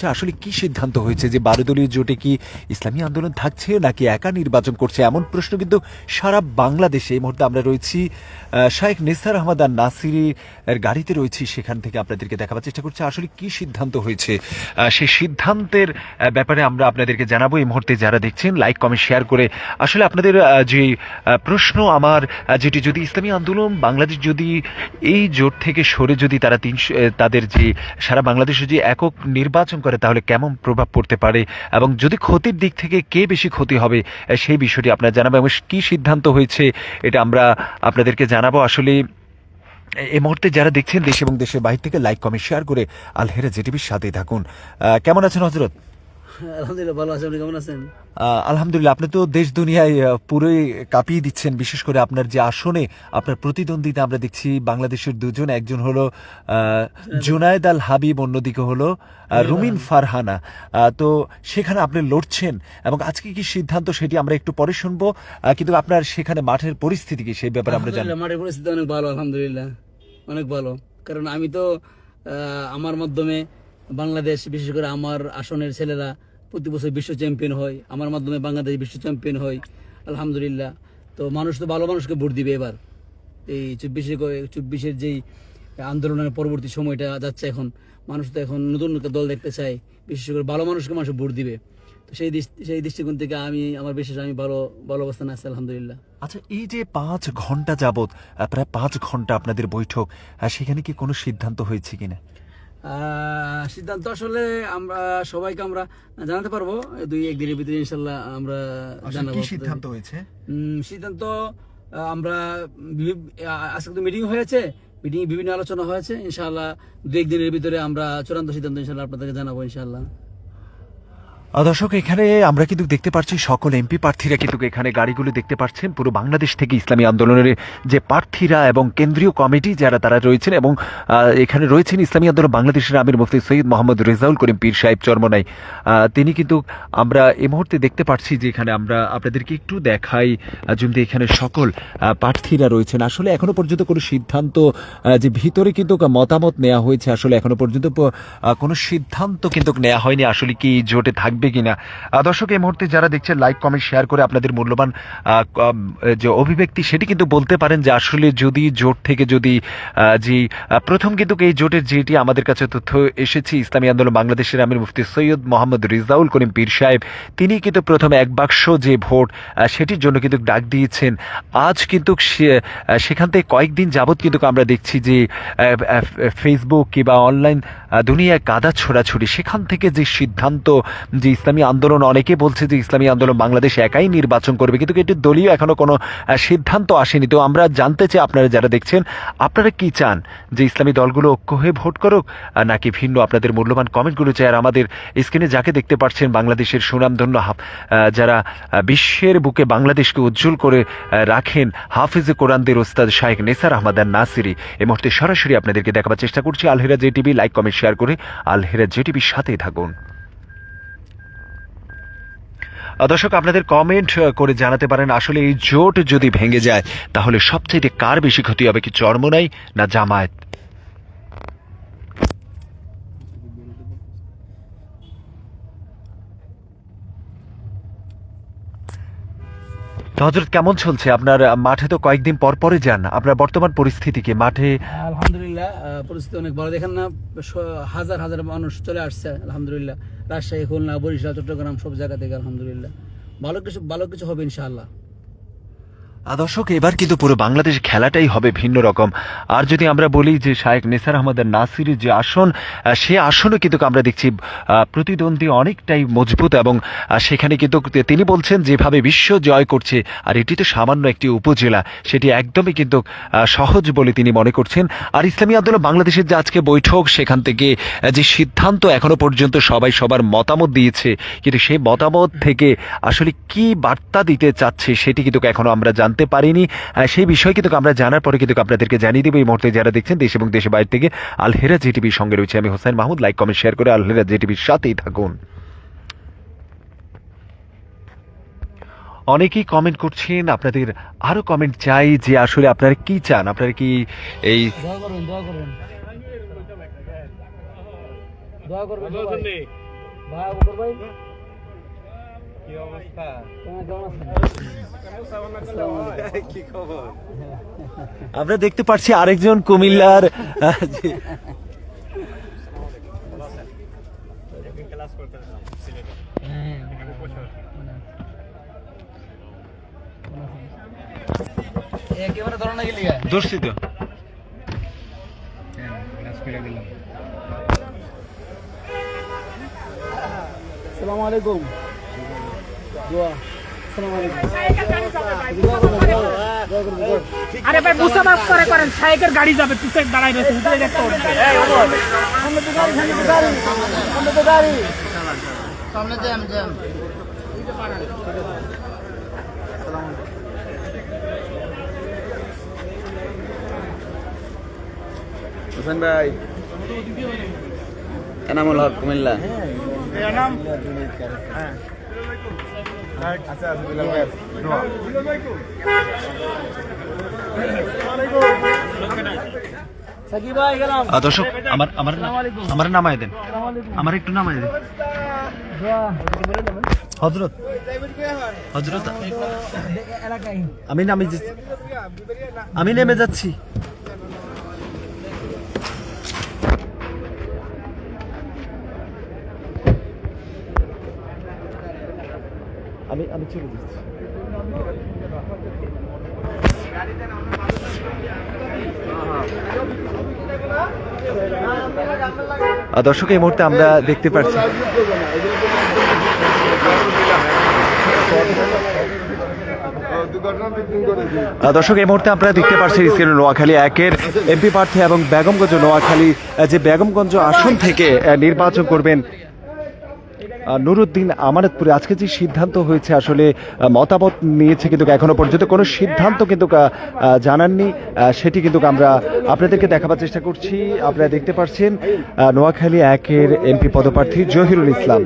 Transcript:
করছে আসলে কি সিদ্ধান্ত হয়েছে যে 12 দলীয় জোটে কি ইসলামী আন্দোলন থাকছে নাকি একা নির্বাচন করছে, এমন প্রশ্ন কিন্তু সারা বাংলাদেশে। এই মুহূর্তে আমরা রয়েছি শাইখ নেসার আহমদ আর নাসিরি এর গাড়িতে রয়েছি, সেখান থেকে আপনাদেরকে দেখাবার চেষ্টা করছি আসলে কি সিদ্ধান্ত হয়েছে। সেই সিদ্ধান্তের ব্যাপারে আমরা আপনাদেরকে জানাবো। এই মুহূর্তে যারা দেখছেন লাইক কমেন্ট শেয়ার করে আসলে আপনাদের যে প্রশ্ন আমার যেটি, যদি ইসলামী আন্দোলন বাংলাদেশ যদি এই জোট থেকে সরে যদি তারা তাদের যে সারা বাংলাদেশে যে একক নির্বাচন করে তাহলে কেমন প্রভাব পড়তে পারে এবং যদি ক্ষতির দিক থেকে কে বেশি ক্ষতি হবে সেই বিষয়টি আপনারা জানাবো এবং কি সিদ্ধান্ত হয়েছে এটা আমরা আপনাদেরকে জানাবো। আসলে এই মুহূর্তে যারা দেখছেন দেশ এবং দেশের বাইরে থেকে লাইক কমেন্ট শেয়ার করে আল হেরা জেটিভির সাথেই থাকুন। কেমন আছেন হযরত? আলহামদুলিল্লাহ ভালো আছি, আপনি কেমন আছেন? আলহামদুলিল্লাহ, আপনি তো দেশ দুনিয়ায় পুরোই কাঁপিয়ে দিচ্ছেন, বিশেষ করে আপনার যে আসনে আপনার প্রতিদ্বন্দ্বিতা আমরা দেখছি বাংলাদেশের দুজন, একজন হলো জুনায়েদ আল হাবিব, অন্যদিকে হলো রুমিন ফারহানা। তো সেখানে আপনি লড়ছেন এবং আজকে কি সিদ্ধান্ত সেটি আমরা একটু পরে শুনবো, কিন্তু আপনার সেখানে মাঠের পরিস্থিতি কি সেই ব্যাপারে আমরা জানি। মাঠের পরিস্থিতি অনেক ভালো, আলহামদুলিল্লাহ অনেক ভালো। কারণ আমি তো আমার মাধ্যমে বাংলাদেশ, বিশেষ করে আমার আসনের ছেলেরা প্রতি বছর বিশ্ব চ্যাম্পিয়ন হয়, আমার মাধ্যমে বাংলাদেশ বিশ্ব চ্যাম্পিয়ন হয় আলহামদুলিল্লাহ। তো মানুষ তো ভালো মানুষকে ভোট দিবে এবার। এই 24-এর যেই আন্দোলনের পরবর্তী সময়টা যাচ্ছে, এখন মানুষ তো এখন নতুন নতুন দল দেখতে চায়, বিশেষ করে ভালো মানুষকে মানুষ ভোট দিবে। তো সেই দৃষ্টিকোণ থেকে আমার বিশেষ আমি ভালো অবস্থানে আছি আলহামদুলিল্লাহ। আচ্ছা, এই যে 5 ঘন্টা যাবত প্রায় 5 ঘন্টা আপনাদের বৈঠক, সেখানে কি কোনো সিদ্ধান্ত হয়েছে কিনা? সিদ্ধান্ত আসলে আমরা সবাইকে আমরা জানাতে পারবো 2-1 দিনের ভিতরে ইনশাল্লাহ আমরা জানাবো। কি সিদ্ধান্ত হয়েছে? সিদ্ধান্ত আমরা আজকে তো মিটিং হয়েছে, মিটিংয়ে বিভিন্ন আলোচনা হয়েছে, ইনশাআল্লাহ 2-1 দিনের ভিতরে আমরা চূড়ান্ত সিদ্ধান্ত ইনশাআল্লাহ আপনাদেরকে জানাবো ইনশাআল্লাহ। দর্শক, এখানে আমরা কিন্তু দেখতে পাচ্ছি সকল এমপি প্রার্থীরা কিন্তু এখানে গাড়িগুলো দেখতে পাচ্ছেন পুরো বাংলাদেশ থেকে ইসলামী আন্দোলনের যে প্রার্থীরা এবং কেন্দ্রীয় কমিটি যারা তারা রয়েছেন এবং এখানে রয়েছেন ইসলামী আন্দোলন বাংলাদেশের আমির মুফতি সৈয়দ মোহাম্মদ রেজাউল করিম পীর সাহেব চরমনাই। তিনি কিন্তু আমরা এই মুহূর্তে দেখতে পাচ্ছি যে এখানে আমরা আপনাদেরকে একটু দেখাই যদি এখানে সকল প্রার্থীরা রয়েছেন। আসলে এখনো পর্যন্ত কোনো সিদ্ধান্ত যে ভিতরে কিন্তু মতামত নেওয়া হয়েছে, আসলে এখনো পর্যন্ত কোনো সিদ্ধান্ত কিন্তু নেওয়া হয়নি আসলে কি জোটে থাকবে কিনা। দর্শক, এই মুহূর্তে যারা দেখছেন লাইক কমেন্ট শেয়ার করে আপনাদের মূল্যবান যে অভিব্যক্তি সেটি কিন্তু বলতে পারেন যে আসলে যদি জোট থেকে যদি যে প্রথম কিন্তু এই জোটের যেটি আমাদের কাছে তথ্য এসেছে, ইসলামী আন্দোলন বাংলাদেশের আমির মুফতি সৈয়দ মোহাম্মদ রেজাউল করিম পীর সাহেব তিনি কিন্তু প্রথমে 1 বাক্স যে ভোট সেটির জন্য কিন্তু ডাক দিয়েছেন। আজ কিন্তু সেখান থেকে কয়েকদিন যাবৎ কিন্তু আমরা দেখছি যে ফেসবুক কিংবা অনলাইন দুনিয়ায় কাদা ছোড়াছুড়ি, সেখান থেকে যে সিদ্ধান্ত যে ইসলামী আন্দোলন, অনেকে বলছে যে ইসলামী আন্দোলন বাংলাদেশ একাই নির্বাচন করবে, কিন্তু এটি দলীয় এখনো কোনো সিদ্ধান্ত আসেনি। তো আমরা জানতে চাই আপনারা যারা দেখছেন আপনারা কি চান, যে ইসলামী দলগুলো ঐক্য হয়ে ভোট করুক নাকি ভিন্ন? আপনাদের মূল্যবান কমেন্টগুলো চাই। আর আমাদের স্ক্রিনে যাকে দেখতে পাচ্ছেন বাংলাদেশের সুনামধন্য যারা বিশ্বের বুকে বাংলাদেশকে উজ্জ্বল করে রাখেন হাফিজে কোরআনদের ওস্তাদ শাইখ নেসার আহমদ আর নাসিরি, এই মুহূর্তে সরাসরি আপনাদেরকে দেখাবার চেষ্টা করছি। আল হেরা জেটিভি, লাইক কমেন্ট শেয়ার করে আল হেরা জেটিভির সাথেই থাকুন। দর্শক, আপনাদের কমেন্ট করে জানাতে পারেন আসলে এই জোট যদি ভেঙে যায় তাহলে সবচেয়ে কার বেশি ক্ষতি হবে, কি চরমনাই না জামায়াত? হযরত, কেমন চলছে আপনার মাঠে? তো কয়েকদিন পর পরে যান, আপনার বর্তমান পরিস্থিতি কি মাঠে? আলহামদুলিল্লাহ পরিস্থিতি অনেক ভালো। দেখেন না, হাজার হাজার মানুষ চলে আসছে আলহামদুলিল্লাহ, রাজশাহী, খুলনা, বরিশাল, চট্টগ্রাম সব জায়গা থেকে আলহামদুলিল্লাহ ভালো কিছু হবে ইনশাআল্লাহ। দর্শক, এবার কিন্তু পুরো বাংলাদেশ খেলাটাই হবে ভিন্ন রকম। আর যদি আমরা বলি যে শাইখ নেসার আহমদ নাসিরের যে আসন, সে আসনও কিন্তু আমরা দেখছি প্রতিদ্বন্দ্বী অনেকটাই মজবুত এবং সেখানে কিন্তু তিনি বলছেন যেভাবে বিশ্ব জয় করছে, আর এটি তো সামান্য একটি উপজেলা, সেটি একদমই কিন্তু সহজ বলে তিনি মনে করছেন। আর ইসলামী আন্দোলন বাংলাদেশের যে আজকে বৈঠক, সেখান থেকে যে সিদ্ধান্ত এখনো পর্যন্ত সবাই সবার মতামত দিয়েছে, কিন্তু সেই মতামত থেকে আসলে কি বার্তা দিতে চাচ্ছে সেটি কিন্তু এখনো আমরা জানতে পারিনি। সেই বিষয় কিন্তু আমরা জানার পরে কিন্তু আপনাদেরকে জানিয়ে দেব। এই মুহূর্তে যারা দেখছেন দেশ এবং দেশের বাইরে থেকে আল হেরা জেটিভির সঙ্গে রয়েছে আমি Hossain Mahmud. Like comment share করে আল হেরা জেটিভির সাথেই থাকুন। অনেকেই কমেন্ট করছেন, আপনাদের আরো কমেন্ট চাই যে আসলে আপনারা কি চান, আপনারা কি এই দোয়া করবেন ভাই বকর ভাই কি অবস্থা? কেমন আছেন? কি খবর? আমরা দেখতে পাচ্ছি আরেকজন কুমিল্লার ক্লাস করতে গেলাম সিলেটে। হ্যাঁ এখানে বছর একেবারে ধরনা গেলি গা দর্শিত। ক্লাস করে গেলাম। আসসালামু আলাইকুম দোয়া আসসালামু আলাইকুম আরে ভাই মুসাফা করে করেন সাইকেল গাড়ি যাবে পিছে দাঁড়াই রয়েছে উঠে দেখতে হবে সামনে জ্যাম জ্যাম হোসেন ভাই এনামুল হক কুমিল্লা আচ্ছা বিলাল ভাই দোয়া। সাকিব ভাই গেলাম দর্শক আমার আমার আমার নামায় দেন, আমার একটু নামায় দেন। দোয়া হযরত হযরত এলাকায় আমি নেমে যাচ্ছি। আমি চলে যাচ্ছি। দর্শক এই মুহূর্তে আমরা দেখতে পাচ্ছি দর্শক এই মুহূর্তে আপনারা দেখতে পাচ্ছেন স্ক্রিনে নোয়াখালী 1-এর এমপি প্রার্থী এবং বেগমগঞ্জ নোয়াখালী যে বেগমগঞ্জ আসন থেকে নির্বাচন করবেন নুরুদ্দিন আমানতপুরে। আজকে যে সিদ্ধান্ত হয়েছে আসলে মতামত নিয়েছে, কিন্তু এখনো পর্যন্ত কোনো সিদ্ধান্ত কিন্তু জানাননি। সেটি কিন্তু আমরা আপনাদেরকে দেখাবার চেষ্টা করছি। আপনারা দেখতে পাচ্ছেন নোয়াখালী 1-এর এমপি পদপ্রার্থী জহিরুল ইসলাম।